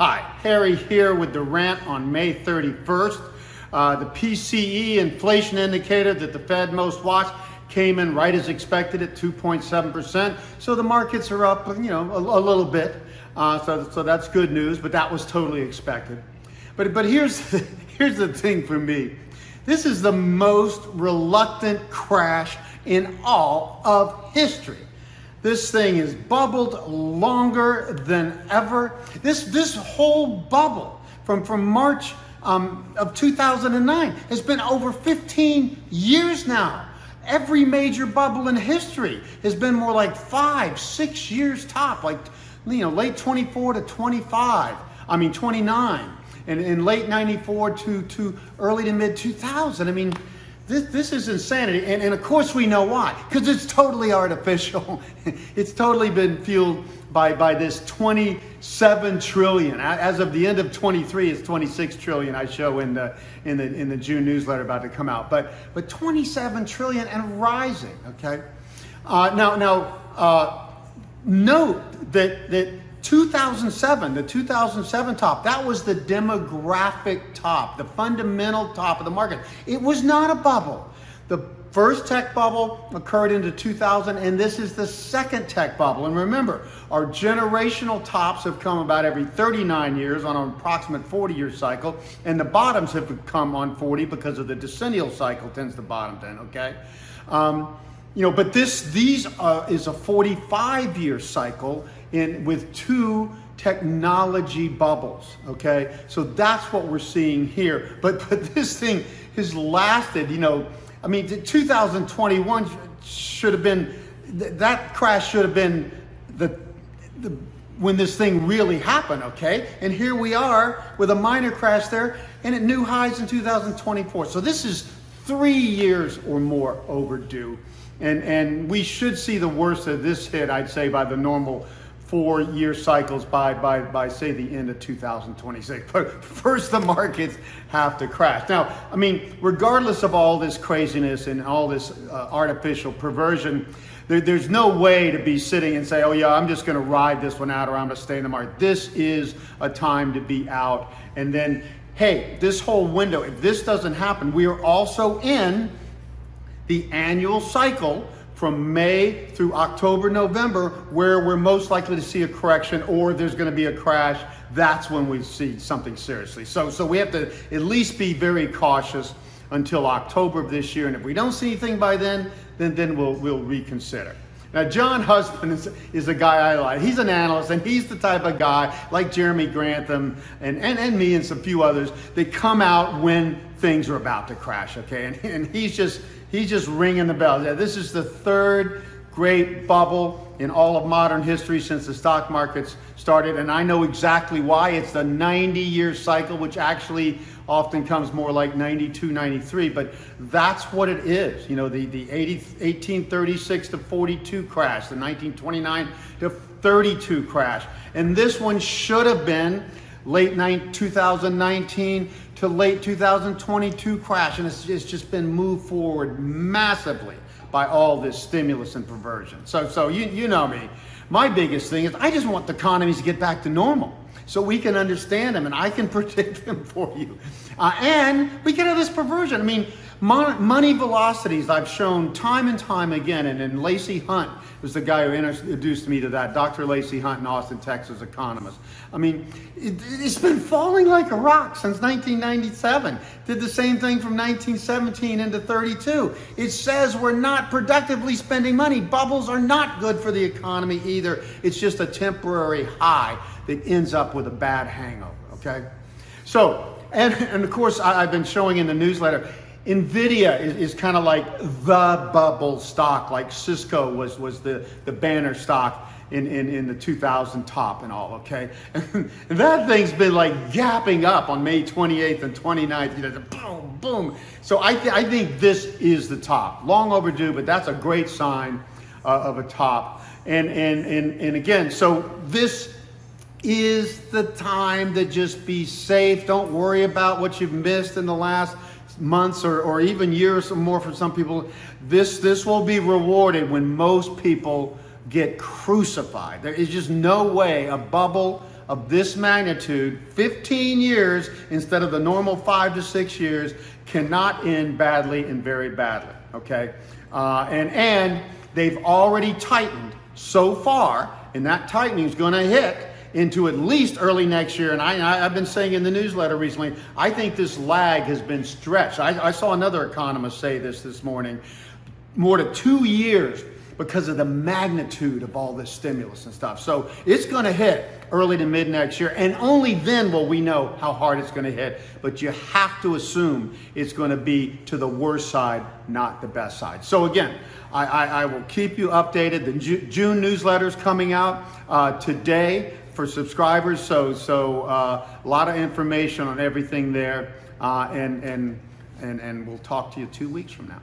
Hi, Harry here with the Rant on May 31st. The PCE inflation indicator that the Fed most watched came in right as expected at 2.7%. So the markets are up, a little bit. So that's good news, but that was totally expected. But here's the thing for me. This is the most reluctant crash in all of history. This thing has bubbled longer than ever. This whole bubble from March of 2009 has been over 15 years now. Every major bubble in history has been more like 5-6 years top, like late 24 to 25. 29, and in late 94 to early to mid 2000. This is insanity, and of course we know why, because it's totally artificial. It's totally been fueled by this 27 trillion. As of the end of 23, it's 26 trillion. I show in the June newsletter about to come out, but 27 trillion and rising. Okay, note that 2007, the 2007 top, that was the demographic top, the fundamental top of the market. It was not a bubble. The first tech bubble occurred into 2000, and this is the second tech bubble. And remember, our generational tops have come about every 39 years on an approximate 40-year cycle, and the bottoms have come on 40 because of the decennial cycle tends to bottom then, okay? But these is a 45-year cycle with two technology bubbles, okay? So that's what we're seeing here. But this thing has lasted, 2021 should have been, that crash should have been when this thing really happened, okay? And here we are with a minor crash there and at new highs in 2024. So this is 3 years or more overdue. And we should see the worst of this hit, I'd say, by the normal 4-year cycles by say the end of 2026. But first the markets have to crash. Now, regardless of all this craziness and all this artificial perversion, there's no way to be sitting and say, oh yeah, I'm just gonna ride this one out or I'm gonna stay in the market. This is a time to be out. And then, hey, this whole window, if this doesn't happen, we are also in the annual cycle from May through October, November, where we're most likely to see a correction, or there's going to be a crash. That's when we see something seriously. So we have to at least be very cautious until October of this year. And if we don't see anything by then we'll reconsider. Now, John Husband is a guy I like. He's an analyst, and he's the type of guy, like Jeremy Grantham and me and some few others, that come out when things are about to crash, okay? And he's just ringing the bell. Yeah, this is the third great bubble in all of modern history since the stock markets started, and I know exactly why. It's the 90-year cycle, which actually often comes more like 92, 93, but that's what it is. The 1836 to 42 crash, the 1929 to 32 crash, and this one should have been late 2019 to late 2022 crash, and it's just been moved forward massively by all this stimulus and perversion. So you know me. My biggest thing is I just want the economies to get back to normal so we can understand them and I can predict them for you. And we can have this perversion. Money velocities I've shown time and time again, and then Lacey Hunt was the guy who introduced me to that, Dr. Lacey Hunt, an Austin, Texas economist. It's been falling like a rock since 1997. Did the same thing from 1917 into 32. It says we're not productively spending money. Bubbles are not good for the economy either. It's just a temporary high that ends up with a bad hangover, okay? So, and of course, I've been showing in the newsletter, NVIDIA is kind of like the bubble stock, like Cisco was the banner stock in the 2000 top and all, okay? And that thing's been like gapping up on May 28th and 29th, boom, boom. So I think this is the top. Long overdue, but that's a great sign of a top. And again, so this is the time to just be safe. Don't worry about what you've missed in the last months or even years or more for some people. This will be rewarded when most people get crucified. There is just no way a bubble of this magnitude, 15 years instead of the normal 5 to 6 years, cannot end badly and very badly, okay? And they've already tightened so far, and that tightening is going to hit into at least early next year. And I've been saying in the newsletter recently, I think this lag has been stretched. I saw another economist say this morning, more to 2 years because of the magnitude of all this stimulus and stuff. So it's going to hit early to mid next year, and only then will we know how hard it's going to hit. But you have to assume it's going to be to the worst side, not the best side. So again, I will keep you updated. The June newsletter is coming out today for subscribers. So a lot of information on everything there, and we'll talk to you 2 weeks from now.